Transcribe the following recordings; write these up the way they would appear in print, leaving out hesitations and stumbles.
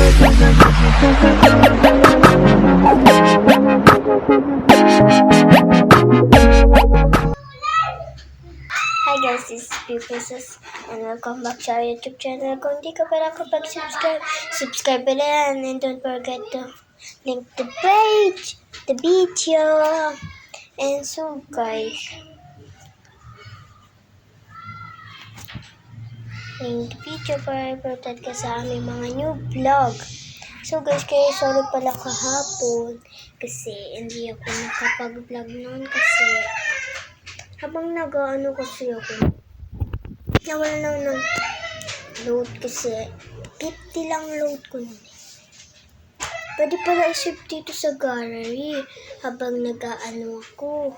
Hi guys, this is P-Princess and welcome back to our YouTube channel. Kung di ka pa nakapag-subscribe, subscribe na yan and don't forget to link the page, the video. And so guys, link the video para i-protect ka sa aming mga new vlog. So guys, kaya sorry pala kahapon kasi hindi ako nakapag-vlog noon kasi habang nag-ano kasi ako, nawala lang ng load kasi 50 lang load ko nun. Pwede pala i-save dito sa gallery habang nag-ano ako,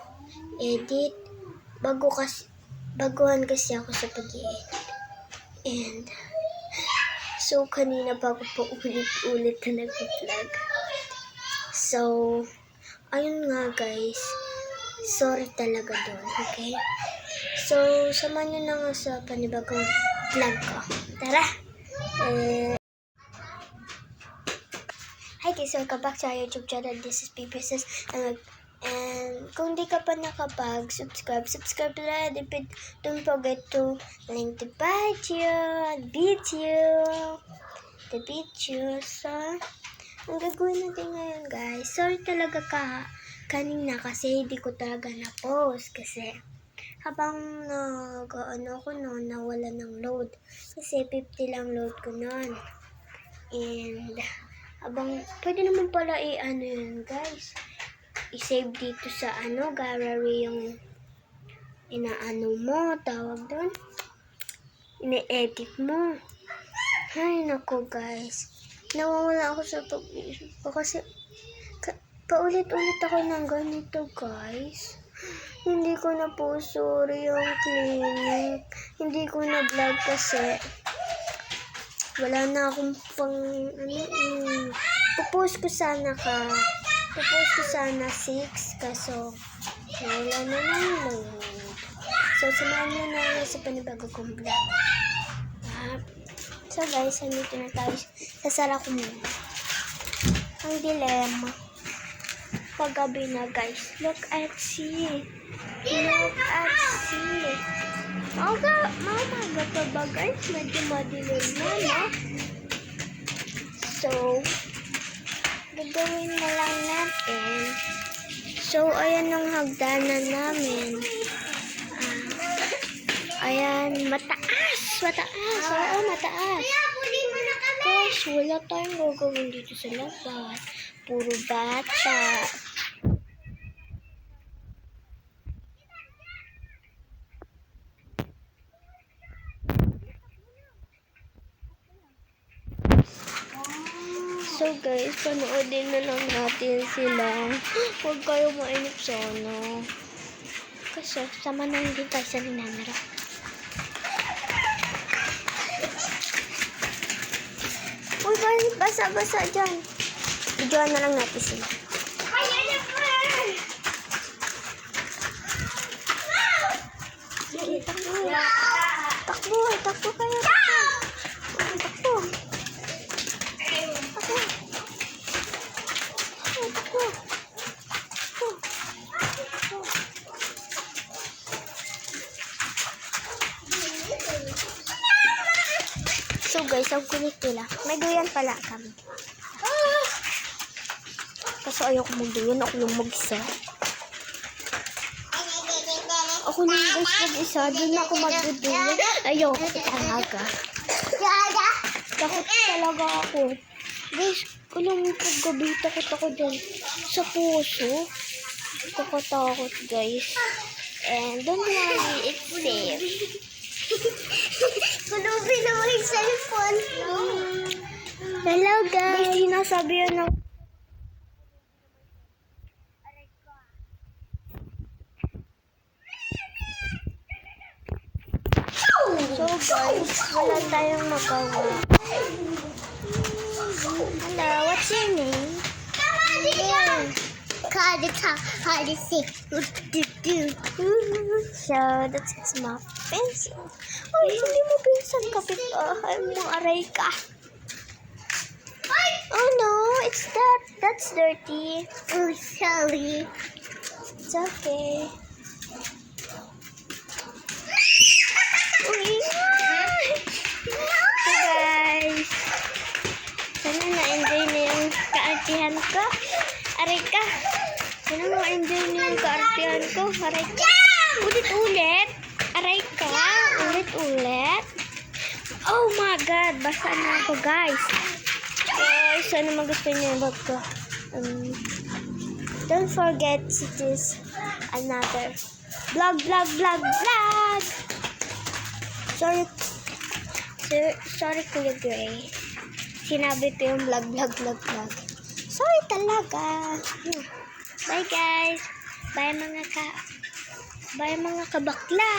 edit. Baguhan kasi ako sa pag-i-edit. And, so kanina pa ako pa ulit-ulit na nag-vlog. So, ayun nga guys, sorry talaga doon, okay? So, samahan nyo na nga sa panibagong vlog ko. Tara! Hi guys, welcome back to our YouTube channel. This is P-Princess. And kung di ka pa nakapag-subscribe, subscribe na rin. Don't forget to link the video. So, ang gagawin natin ngayon guys, sorry talaga kanina kasi hindi ko talaga na-post kasi habang nawala ng load kasi 50 lang load ko nun. And habang pwede naman pala yun guys, i-save dito sa gallery yung inaano mo, tawag doon, ine-edit mo. Ay nako guys, nawawala ako sa pag-iisip ko kasi paulit-ulit ako ng ganito guys. Hindi ko na po sorry yung clinic. Hindi ko na vlog kasi wala na akong pang pupost ko sana 6 kaso wala na lang load. So samahan nyo na sa panibago kong vlog. So guys, nandito na tayo. Sasara ko muna ang dilemma. Paggabi na guys. Look at see. Mamaga pa ba guys? Medyo madilim na, no? So, gagawin na lang natin. So, ayan ang hagdanan namin. Ayan, mataas. Oo, mataas. Guys, wala tayong gagawin dito sa labas. Puro bata. So guys, panoodin na lang natin sila. Huwag kayo mainip sa kasi sama na din tayo sa ninamera. Uy guys, basa-basa dyan. Videoan na lang natin sila. Takbo kayo. Takbo. So guys, ang kulit nila. May duyan pala kami. Kaso ayoko magduyan. Ako yung mag-isa. Doon ako magduyan. Ayoko talaga. Takot talaga ako. Guys, alam mo paggabi, takot ako dun sa puso. Takot guys. And don't worry, it's safe. Kulubin naman yung cellphone. Hello guys. Guys, sinasabi yan ng so guys, wala tayong magawa. Hello, what's your name? So, that's his mouth. Pencil. Oh, hindi mo pinsan kapit. Ay, mong aray ka. Ay, It's dirty. Oh, sorry. It's okay. Uy! So guys, sana na-enjoy na yung kaartihan ko. Aray ka. Sana na-enjoy na yung kaartihan ko. Aray ka. Ulit-ulit. Aray ka. Ulit-ulit. Oh my God. Basa na ako guys. Guys, sana magustuhan niyo yung bag ko. Don't forget to this another vlog. Sorry Kuya Gray. Sinabi ko yung vlog. Sorry talaga. Bye guys. Bye mga kabakla.